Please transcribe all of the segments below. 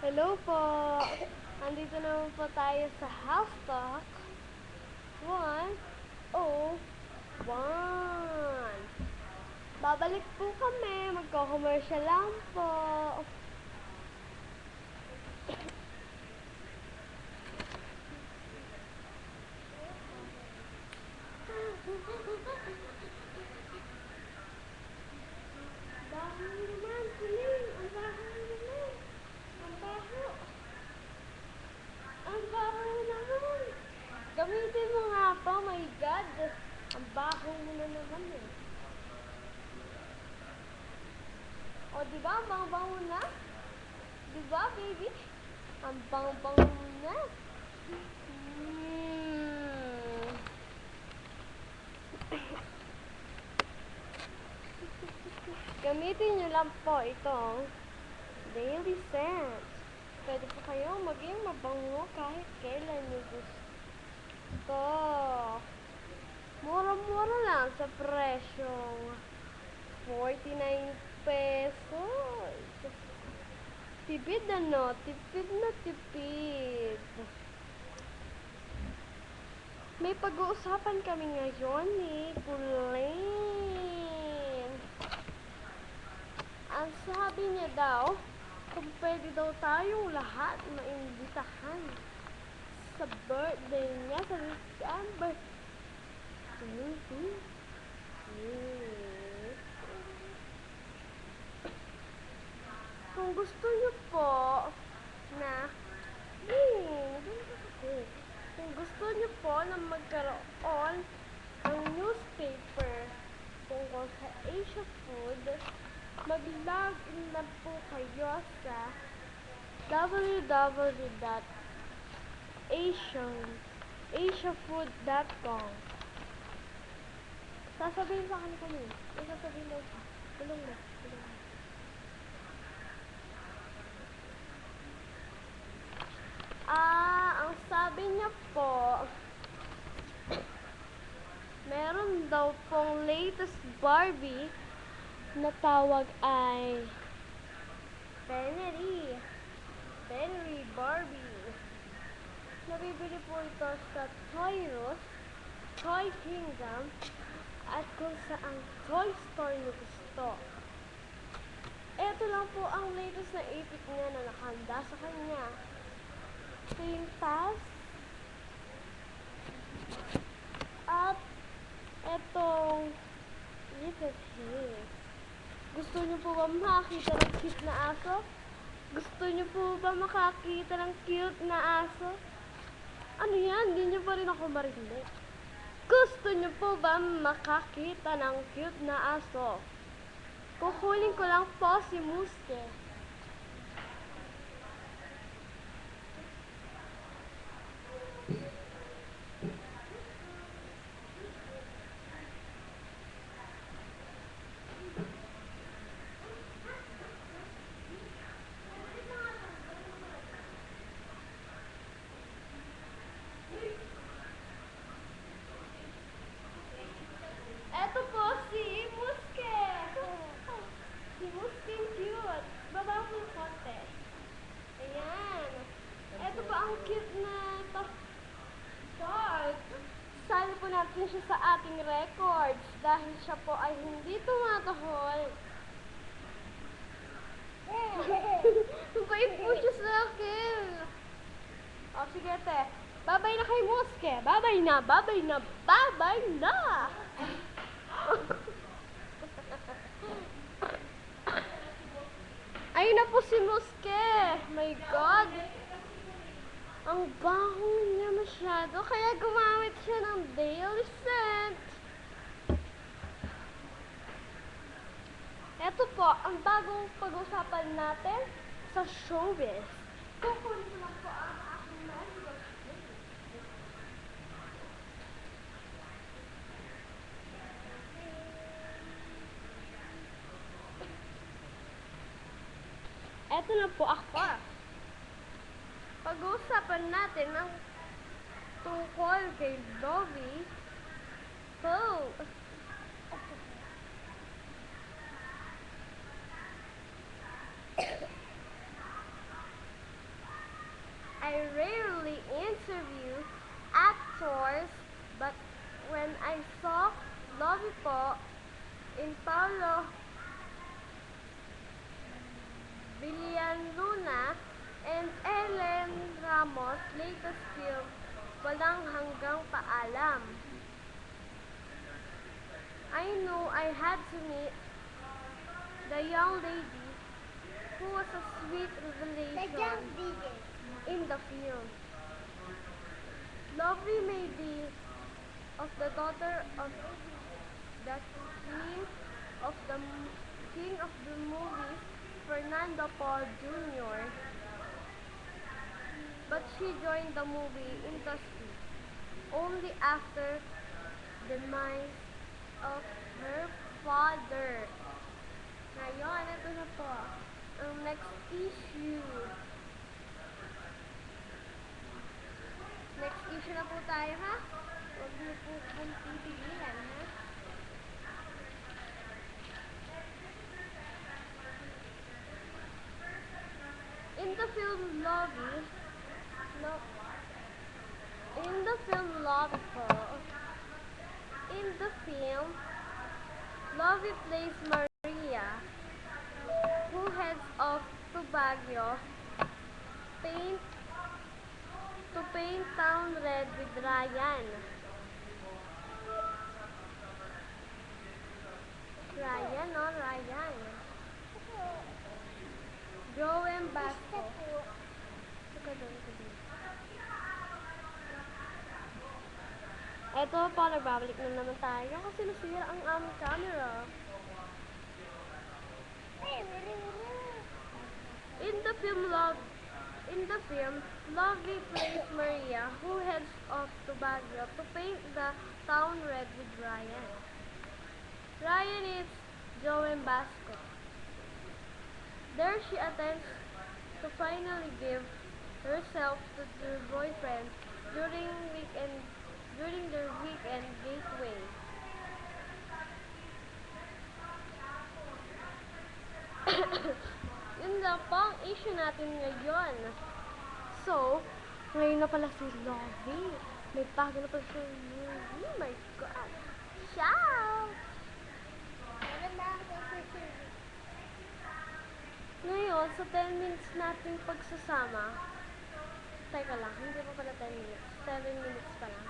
Hello po! Andito naman po tayo sa House Talk 101. Babalik po kami. Magko-commercial lang po. Baho naman, Kuling! Ang baho naman! Ang baho! Ang baho naman! Gamitin mo nga pa, my God! Ang baho mo na naman eh. O, diba? Ang bango-bango na? Diba, baby? Ang bango-bango mo na. Mm. Gamitin nyo lang po itong Daily Scent. Pwede po kayong maging mabango kahit kailan nyo gusto. Mura-mura lang sa presyong 49 pesos. Tipid ano? Tipid na tipid. May pag-uusapan kami ngayon ni Pauline. Ang sabi niya daw, kung pwede daw tayong lahat maimbitahan sa birthday niya sa December 20. Kung gusto niyo po na kung gusto niyo po na magkaroon ng newspaper tungkol sa Asia Food, mag-login na po kayo sa www.asiafood.com. Sasabihin sa akin kami. Sasabihin mo pa. Tulong na. Ang sabi niya po, meron daw pong latest Barbie na tawag ay Fennery Barbie. Nabibili po ito sa Toy Kingdom at kung saan toy store niyo gusto. Ito lang po ang latest na ipit niya na nakahanda sa kanya. Ito yung task at etong little hair. Gusto niyo po ba makakita ng cute na aso? Gusto niyo po ba makakita ng cute na aso? Ano yan? Hindi niyo pa rin ako marinig. Gusto niyo po ba makakita ng cute na aso? Kukunin ko lang po si Muske. Eto po si Muske. Si Muske cute. Baba po yung konti. Ayan. Eto po ang cute na dog. Sali po natin siya sa ating records dahil siya po ay hindi tumatahol. Mabait po siya sa akin. O sige te. Babay na kay Muske. Babay na. Babay na. Babay na. Ayun na po si Muske. My God. Ang baho niya masyado. Kaya gumamit siya ng Daily Scent. Ito po, ang bagong pag-usapan natin sa showbiz. Kukunin ko lang po ang aking magic. Eto na po ako. Pag-uusapan natin ang tungkol kay Lovie Poe. I rarely interview actors, but when I saw Lovie po in Paulo Villaluna and Ellen Ramos' latest film, Walang Hanggang Paalam, I knew I had to meet the young lady who was a sweet revelation in the film. Lovely may be of the daughter of the king of the movies, Fernando Paul Jr., but she joined the movie industry only after the demise of her father. Ngayon, ito na po ang next issue. Next issue na po tayo, ha? Huwag niyo po kong pipigilan, ha? In the film Lovie plays Maria, who heads off to Baguio to paint town red with Ryan. Ryan. Joem Basco. Eto po, nagbabalik na naman tayo kasi nasira ang aming camera. In the film, Lovey plays Maria, who heads off to Baguio to paint the town red with Ryan. Ryan is Joem Basco. There she attempts to finally give herself to her boyfriend during their weekend gateway. Yun lang po ang issue natin ngayon. So, ngayon na pala si Lovie. May bago na pala si Lovie. Oh my God. Ciao! Ngayon, sa 10 minutes nating pagsasama, teka lang, hindi pa pala 10 minutes. 7 minutes pa lang.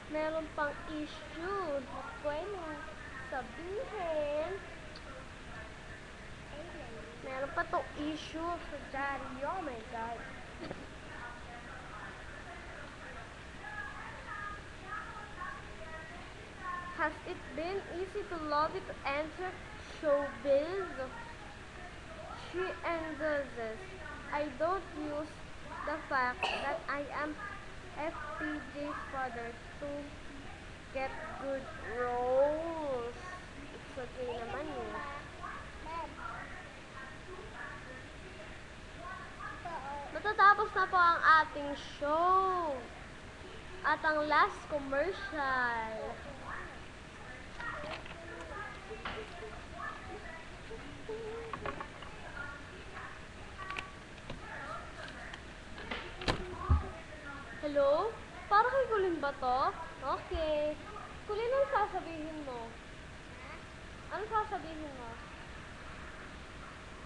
Meron pang issue na pwedeng sabihin. Meron pa to issue sa Daddy. Oh my God. Has it been easy to Lovie to enter showbiz? She endorses. I don't use the fact that I am FPJ's father to get good roles. It's okay naman eh. Matatapos na po ang ating show. At ang last commercial. Hello? Para kay Kulin ba to? Okay. Kulin, ano sasabihin mo? Ano sasabihin mo?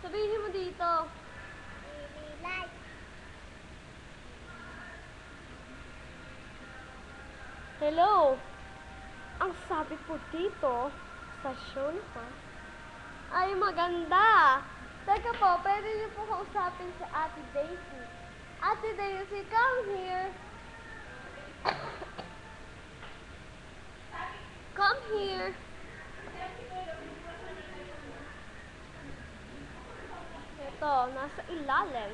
Sabihin mo dito. Like. Hello? Ang sabi po dito sa show na to ay maganda. Teka po, pwede niyo po kausapin si Ate Daisy. Ate Daisy, come here. Come here. Ito, nasa ilalim.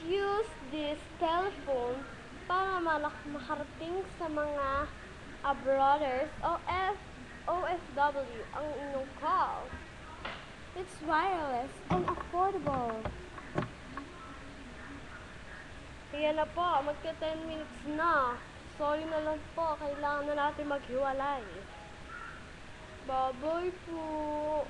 Use this telephone para makarating sa mga abroaders o OFW ang inyong call. It's wireless and affordable. Yan na po, magka 10 minutes na. Sorry na lang po, kailangan na natin maghiwalay. Bye-bye po.